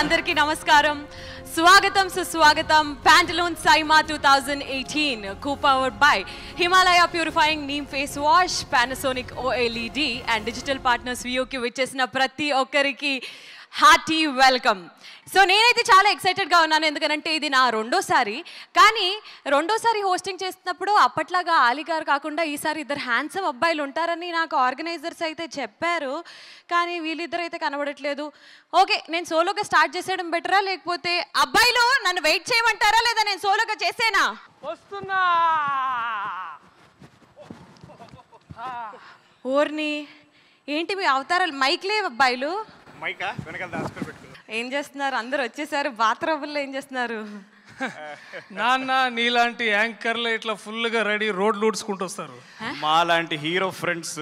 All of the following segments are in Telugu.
అందరికీ నమస్కారం. స్వాగతం సుస్వాగతం. Pantaloons Saima 2018 co-powered by Himalaya Purifying Neem Face Wash, Panasonic OLED and digital partners VOK విచ్చేసిన ప్రతి ఒక్కరికి హార్టీ వెల్కమ్. సో నేనైతే చాలా ఎక్సైటెడ్గా ఉన్నాను, ఎందుకంటే ఇది నా రెండోసారి. కానీ రెండోసారి హోస్టింగ్ చేస్తున్నప్పుడు అప్పట్లాగా ఆలీ గారు కాకుండా ఈసారి ఇద్దరు హ్యాండ్సమ్ అబ్బాయిలు ఉంటారని నాకు ఆర్గనైజర్స్ అయితే చెప్పారు. కానీ వీళ్ళిద్దరు అయితే కనబడట్లేదు. ఓకే, నేను సోలోగా స్టార్ట్ చేసేయడం బెటరా, లేకపోతే అబ్బాయిలు నన్ను వెయిట్ చేయమంటారా, లేదా నేను సోలోగా చేసేనా? వస్తున్నా. ఓర్ని ఏంటి మీ అవతారాలు? మైక్ లేవు అబ్బాయిలు. ఏం చేస్తున్నారు? అందరు వచ్చేసారు. బాత్రూంలో ఏం చేస్తున్నారు? నాన్న నీలాంటి యాంకర్లు ఇట్లా ఫుల్గా రెడీ రోడ్లు ఊడ్చుకుంటూ వస్తారు. మా లాంటి హీరో ఫ్రెండ్స్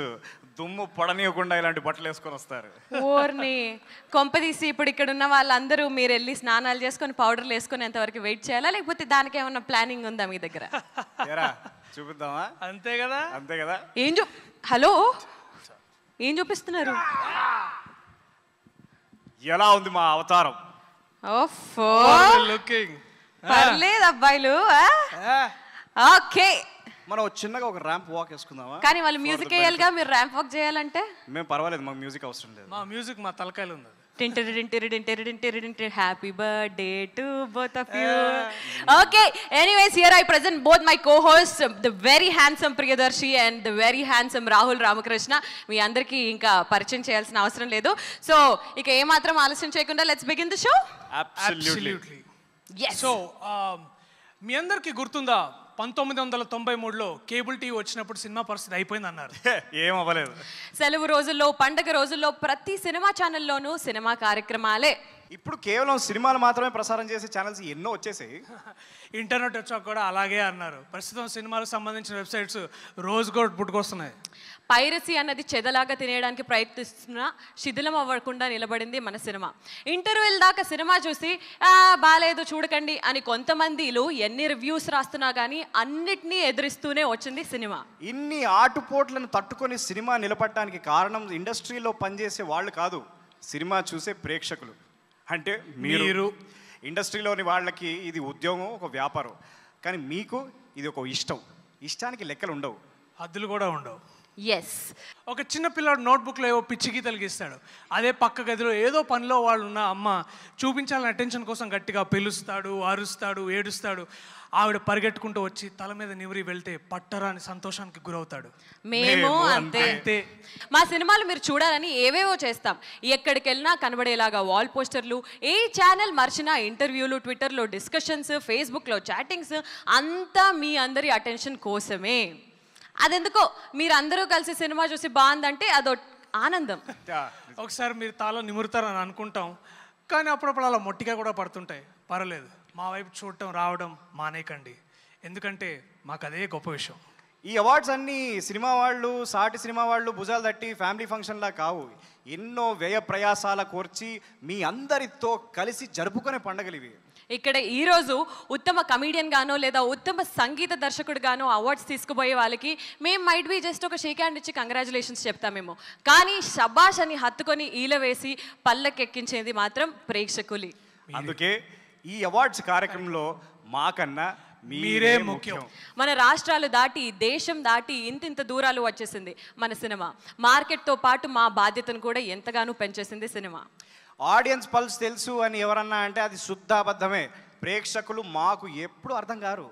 దుమ్ము పడనీయకుండా ఇలాంటి బట్టలు వేసుకొని వస్తారు. ఓర్ని కొంపదీసి ఇప్పుడు ఇక్కడ ఉన్న వాళ్ళందరూ మీరు వెళ్ళి స్నానాలు చేసుకొని పౌడర్లు వేసుకొని ఎంతవరకు వెయిట్ చేయాలా, లేకపోతే దానికి ఏమన్నా ప్లానింగ్ ఉందా మీ దగ్గర? చూపిద్దామా? అంతే కదా, అంతే కదా. హలో, ఏం చూపిస్తున్నారు? ఎలా ఉంది మా అవతారం? లుకింగ్ పర్లేదు అబ్బాయిలు. ఓకే, మనం చిన్నగా ఒక ర్యాంప్ వాక్ వేసుకుందామా? కానీ వాళ్ళు మ్యూజిక్ వేయాలిగా, మీరు ర్యాంప్ వాక్ చేయాలంటే. మేము పర్వాలేదు, మాకు మ్యూజిక్ అవసరం లేదు. మా మ్యూజిక్ మా తలకాయలు ఉంది. Happy birthday to both of you. Okay, anyways, here I present both my co-hosts, the very handsome Priyadarshi and the very handsome Rahul Ramakrishna. మీ అందరికీ ఇంకా పరిచయం చేయాల్సిన అవసరం లేదు. సో ఇక ఏమాత్రం ఆలస్యం చేయకుండా let's begin the show. Absolutely. Yes. So మీ అందరికీ గుర్తుందా 1993లో కేబుల్ టీవీ వచ్చినప్పుడు సినిమా పరిస్థితి అయిపోయింది అన్నారు. ఏం అవ్వలేదు. సెలవు రోజుల్లో, పండగ రోజుల్లో ప్రతి సినిమా ఛానల్లోనూ సినిమా కార్యక్రమాలే. ఇప్పుడు కేవలం సినిమాలు మాత్రమే ప్రసారం చేసే ఛానల్స్ ఎన్నో వచ్చేసాయి. ఇంటర్నెట్ వచ్చాక కూడా అలాగే అన్నారు. ప్రస్తుతం సినిమాలకు సంబంధించిన వెబ్సైట్స్ రోజుకోటి పుట్టుకొస్తున్నాయి. పైరసీ అన్నది చెదలాగా తినేయడానికి ప్రయత్నిస్తున్నా శిథిలం అవ్వకుండా నిలబడింది మన సినిమా. ఇంటర్వెల్ దాకా సినిమా చూసి బాలేదు చూడకండి అని కొంతమందిలు ఎన్ని రివ్యూస్ రాస్తున్నా కానీ అన్నిటినీ ఎదురిస్తూనే వచ్చింది సినిమా. ఇన్ని ఆటుపోట్లను తట్టుకొని సినిమా నిలబడటానికి కారణం ఇండస్ట్రీలో పనిచేసే వాళ్ళు కాదు, సినిమా చూసే ప్రేక్షకులు. అంటే మీరు ఇండస్ట్రీలోని వాళ్ళకి ఇది ఉద్యోగం, ఒక వ్యాపారం. కానీ మీకు ఇది ఒక ఇష్టం. ఇష్టానికి లెక్కలు ఉండవు, హద్దులు కూడా ఉండవు. ఎస్, ఒక చిన్న పిల్లాడు నోట్బుక్లో ఏవో పిచ్చి గీతలు గీస్తాడు. అదే పక్క గదిలో ఏదో పనిలో వాళ్ళు ఉన్న అమ్మ చూపించాలని అటెన్షన్ కోసం గట్టిగా పిలుస్తాడు, అరుస్తాడు, ఏడుస్తాడు. ఆవిడ పరిగెట్టుకుంటూ వచ్చి తల మీద నివరి వెళ్తే పట్టరాని సంతోషానికి గురవుతాడు. మేము అంతే. మా సినిమాలు మీరు చూడాలని ఏవేవో చేస్తాం. ఎక్కడికి వెళ్ళినా కనబడేలాగా వాల్ పోస్టర్లు, ఏ ఛానల్ మర్చినా ఇంటర్వ్యూలు, ట్విట్టర్లో డిస్కషన్స్, ఫేస్బుక్లో చాటింగ్స్, అంతా మీ అందరి అటెన్షన్ కోసమే. అదెందుకో మీరందరూ కలిసి సినిమా చూసి బాగుందంటే అదో ఆనందం. ఒకసారి మీరు తాళం నిమురుతారని అనుకుంటాం, కానీ అప్పుడప్పుడు అలా మొట్టిగా కూడా పడుతుంటాయి. పర్వాలేదు, మా వైపు చూడటం రావడం మానేకండి, ఎందుకంటే మాకు అదే గొప్ప విషయం. ఈ అవార్డ్స్ అన్నీ సినిమా వాళ్ళు, సాటి సినిమా వాళ్ళు భుజాలు తట్టి ఫ్యామిలీ ఫంక్షన్లా కావు. ఎన్నో వ్యయ ప్రయాసాల కోర్చి మీ అందరితో కలిసి జరుపుకునే పండుగలు ఇవి. ఇక్కడ ఈరోజు ఉత్తమ కమీడియన్ గానో లేదా ఉత్తమ సంగీత దర్శకుడు గానో అవార్డ్స్ తీసుకుపోయే వాళ్ళకి మేము మైట్ బి జస్ట్ ఒక షేక్ హ్యాండ్ ఇచ్చి కంగ్రాచులేషన్స్ చెప్తామేమో, కానీ శబాష్ అని హత్తుకొని ఈల వేసి పల్లకెక్కించేది మాత్రం ప్రేక్షకులు. అందుకే ఈ అవార్డ్స్ కార్యక్రమంలో మాకన్నా మీరే ముఖ్యం. మన రాష్ట్రాలు దాటి, దేశం దాటి ఇంత దూరాలు వచ్చేసింది మన సినిమా. మార్కెట్తో పాటు మా బాధ్యతను కూడా ఎంతగానో పెంచేసింది సినిమా. ఆడియన్స్ పల్స్ తెలుసు అని ఎవరన్నా అంటే అది శుద్ధాబద్ధమే. ప్రేక్షకులు మాకు ఎప్పుడు అర్థం కారు.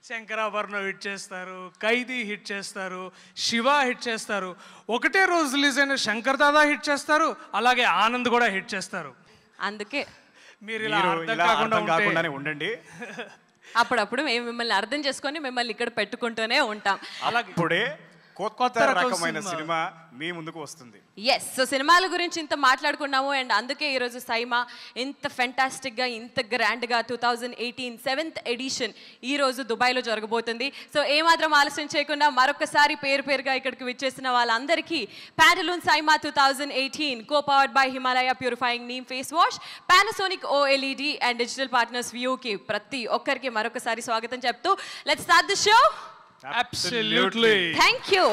శంకరాభరణం హిట్ చేస్తారు, ఖైదీ హిట్ చేస్తారు, శివ హిట్ చేస్తారు, ఒకటే రోజు రిలీజ్ అయిన శంకర్ దాదా హిట్ చేస్తారు, అలాగే ఆనంద్ కూడా హిట్ చేస్తారు. అందుకే మీరు ఇలా అర్థం కాకుండానే ఉండండి. అప్పుడప్పుడు మేము మిమ్మల్ని అర్థం చేసుకొని మిమ్మల్ని ఇక్కడ పెట్టుకుంటూనే ఉంటాం. అలాగే కొత్త రకమైన సినిమా మీ ముందుకు వస్తుంది. ఎస్, సో సినిమాల గురించి ఇంత మాట్లాడుకున్నాము. అండ్ అందుకే ఈరోజు సైమా ఇంత ఫెంటాస్టిక్గా, ఇంత గ్రాండ్గా 2018 7th ఎడిషన్ ఈరోజు దుబాయ్లో జరగబోతుంది. సో ఏమాత్రం ఆలస్యం చేయకుండా మరొకసారి పేరుగా ఇక్కడికి విచ్చేసిన వాళ్ళందరికీ Pantaloons Saima 2018 co-powered by Himalaya Purifying Neem Face Wash, Panasonic OLED and digital partners VOK ప్రతి ఒక్కరికి మరొకసారి స్వాగతం చెప్తూ let's start the show. Absolutely. Thank you.